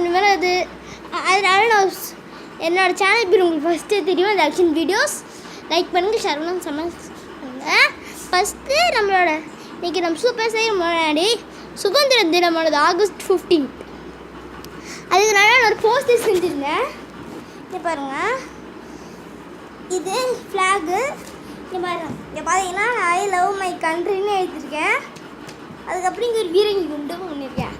மேலே அது அதனால நான் என்னோடய சேனல் பேர் உங்களுக்கு ஃபஸ்ட்டு தெரியும். அந்த ஆக்ஷன் வீடியோஸ் லைக் பண்ணுங்கள், ஷேர் பண்ணுங்கள், சமையல் பண்ணுங்கள். ஃபஸ்ட்டு நம்மளோட இன்றைக்கி நம்ம சூப்பர் செய்ய முன்னாடி சுதந்திர தினமானது August 15. அதுக்குனால நான் ஒரு போஸ்டர் செஞ்சுருந்தேன். இங்கே பாருங்கள், இது ஃப்ளாகு. இங்கே பாருங்கள், இங்கே பார்த்தீங்கன்னா ஐ லவ் மை கண்ட்ரின்னு எழுதியிருக்கேன். அதுக்கப்புறம் இங்கே ஒரு வீரங்கி குண்டு பண்ணியிருக்கேன்.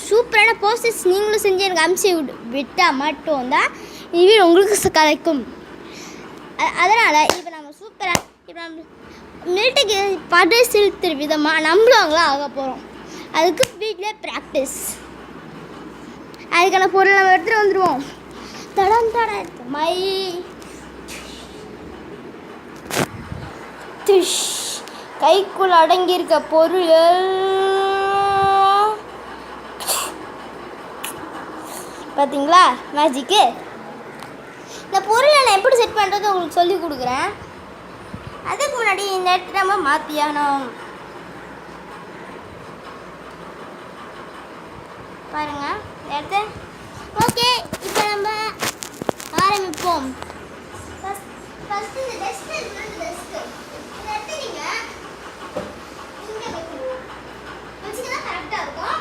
சூப்பரான போஸ்டர்ஸ் நீங்களும் செஞ்சு எனக்கு அனுப்பிச்சி விட்டால் மட்டும்தான் இது உங்களுக்கு கிடைக்கும். அதனால் இப்போ நம்ம சூப்பராக இப்போ நம்ம மிலிட்டரிக்கு படை செலுத்துகிற விதமாக நம்மளும் ஆக போகிறோம். அதுக்கு வீட்டிலே ப்ராக்டிஸ். அதுக்கான பொருள் நம்ம எடுத்துகிட்டு வந்துடுவோம். தடம் தட மை திஷ் கைக்குள் அடங்கியிருக்க பொருள் பார்த்தீங்களா மேஜிக்கு. இந்த பொருளை நான் எப்படி செட் பண்ணுறது உங்களுக்கு சொல்லி கொடுக்குறேன். அதுக்கு முன்னாடி இந்த இடத்துல நம்ம மாற்றியானோம் பாருங்கள் இந்த இடத்த. ஓகே, இப்போ நம்ம ஆரம்பிப்போம். ஃபஸ்ட்டு இந்த டெஸ்ட்டு டெஸ்ட்டு இந்த இடத்த நீங்கள் இங்கே வைக்கணும். வச்சுக்கிட்டா கரெக்டாக இருக்கும்.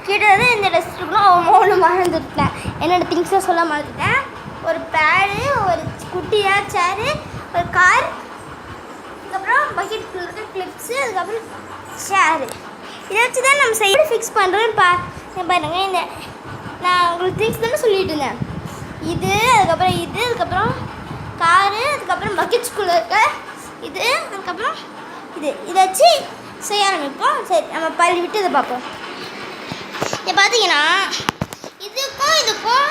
கிட்டத்தட்ட இந்த டெஸ்ட்டுக்குலாம் 3 மறந்துட்டேன். என்னோடய திங்ஸை சொல்ல மறந்துட்டேன். ஒரு பேடு, ஒரு குட்டியாக சேரு, ஒரு கார், அதுக்கப்புறம் பக்கெட் இருக்க கிளிப்ஸு, அதுக்கப்புறம் சேரு. இதை வச்சு தான் நம்ம சைடு ஃபிக்ஸ் பண்ணுறோன்னு பாருங்கள். இந்த நான் உங்களுக்கு திங்ஸ் தானே சொல்லிட்டு இருந்தேன். இது, அதுக்கப்புறம் இது, அதுக்கப்புறம் காரு, அதுக்கப்புறம் பக்கெட்ஸ்குள்ளே இருக்க இது, அதுக்கப்புறம் இதை வச்சு செய்ய ஆரம்பிப்போம். சரி, நம்ம பள்ளி விட்டு இதை பார்ப்போம். இப்போ பார்த்தீங்கன்னா இதுக்கும்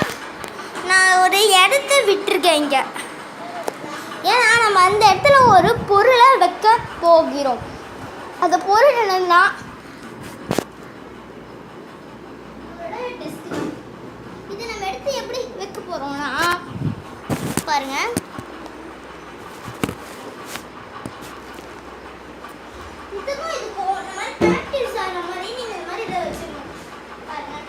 நான் ஒரு இடத்த விட்டுருக்கேன் இங்கே. ஏன்னா நம்ம அந்த இடத்துல ஒரு பொருளை வைக்க போகிறோம். அந்த பொருள் என்னன்னா இது நம்ம எடுத்து எப்படி வைக்க போகிறோம்னா பாருங்கள். இதுக்கும் இந்த மாதிரி ப்ராக்டிஸ் ஆகிற மாதிரி நீங்கள் இந்த மாதிரி இதை வச்சுக்கணும். பாருங்கள்,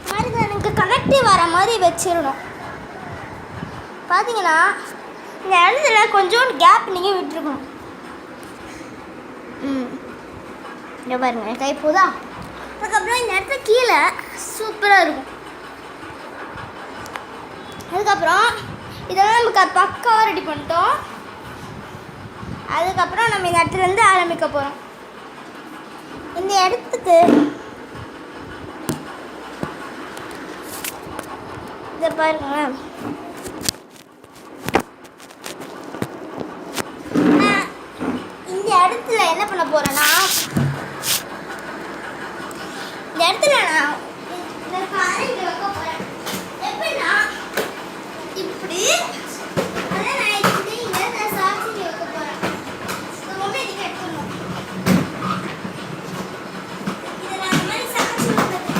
இந்த மாதிரி எனக்கு கனெக்டிவ் வர மாதிரி வச்சிடணும். பார்த்தீங்கன்னா இந்த இடத்துல கொஞ்சோண்டு கேப் நீங்கள் விட்டுருக்கணும். இங்கே பாருங்கள், கை போதா. அதுக்கப்புறம் இந்த இடத்துல கீழே சூப்பராக இருக்கும். அதுக்கப்புறம் இதெல்லாம் நமக்கு பக்காவாக ரெடி பண்ணிட்டோம். அதுக்கப்புறம் நம்ம இந்த இடத்துலேருந்து ஆரம்பிக்க போகிறோம். இந்த இடத்துக்கு இதை பாருங்களேன். இந்த இடத்துல என்ன பண்ண போகிறேன்னா இந்த இடத்துல நான் இந்த காரை இங்கே வைக்க போகிறேன். எப்படின்னா இப்படி அதை நான் இங்கே சாட்சி வைக்க போகிறேன். ரொம்ப இதுக்கு எடுத்துக்கணும். இதை நான் இந்த மாதிரி சாட்சி வைக்கிறதுனால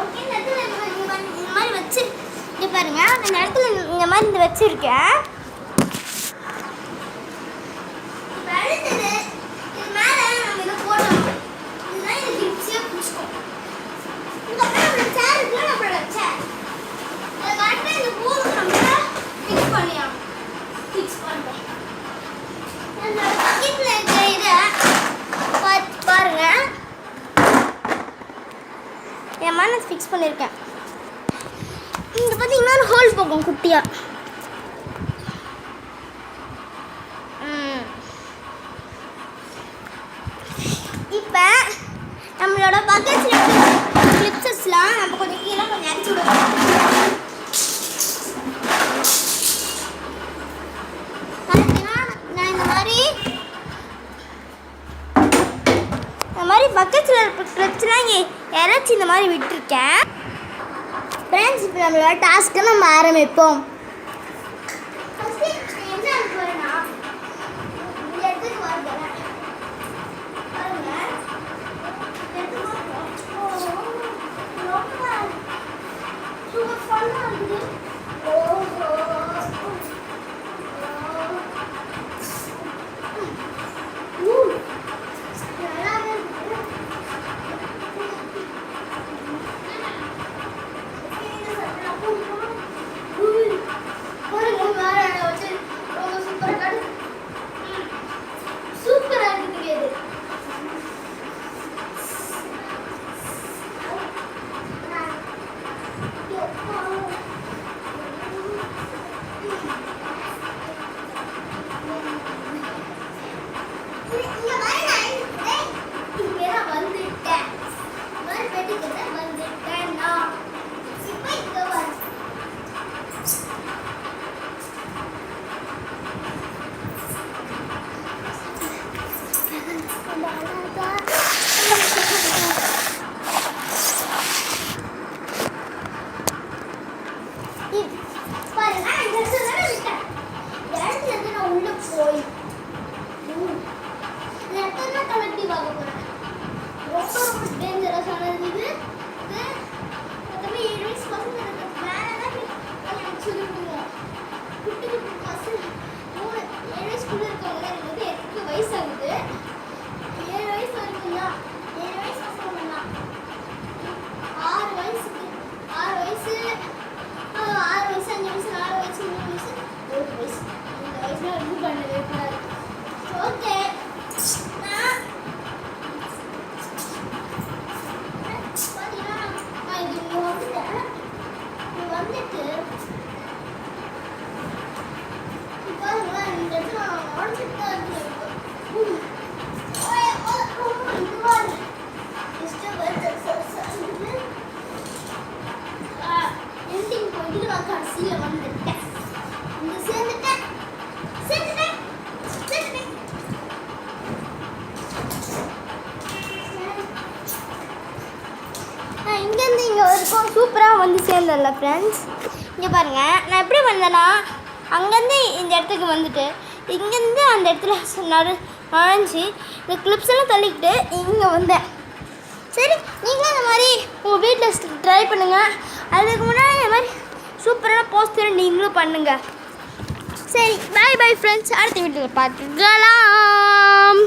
ஓகே. இந்த இடத்துல இந்த மாதிரி வச்சு இங்கே பாருங்கள். அந்த இடத்துல இந்த மாதிரி வச்சுருக்கேன். என் மனசு ஃபிக்ஸ் பண்ணியிருக்கேன். இங்கே பார்த்தீங்கன்னா ஒரு ஹோல் போகும் குட்டியாக. இப்போ நம்மளோட பக்கெட்ஸில் கிளிப்ஸஸ்லாம் நம்ம கொஞ்சம் கீழே கொஞ்சம் அரைச்சி விடுவோம். பார்த்தீங்கன்னா நான் இந்த மாதிரி பக்கெட்ஸில் இருக்க கிளிப்ஸ்லாம் இங்கே இறச்சி இந்த மாதிரி விட்டுருக்கேன். ஃப்ரெண்ட்ஸ், இப்போ நம்மளோட டாஸ்க்கை நம்ம ஆரம்பிப்போம். வரைக்கும் சூப்பராக வந்து சேர்ந்ததில்ல ஃப்ரெண்ட்ஸ். இங்கே பாருங்கள், நான் எப்படி வந்தேன்னா அங்கேருந்து இந்த இடத்துக்கு வந்துட்டு இங்கேருந்து அந்த இடத்துல நுழைஞ்சி இந்த கிளிப்ஸ் எல்லாம் தள்ளிக்கிட்டு இங்கே வந்தேன். சரி, நீங்களும் இந்த மாதிரி உங்கள் வீட்டில் ட்ரை பண்ணுங்கள். அதுக்கு முன்னாடி இந்த மாதிரி சூப்பரான போஸ்டர் நீங்களும் பண்ணுங்கள். சரி, பை பை ஃப்ரெண்ட்ஸ். அடுத்த வீட்டில் பார்த்துக்கலாம்.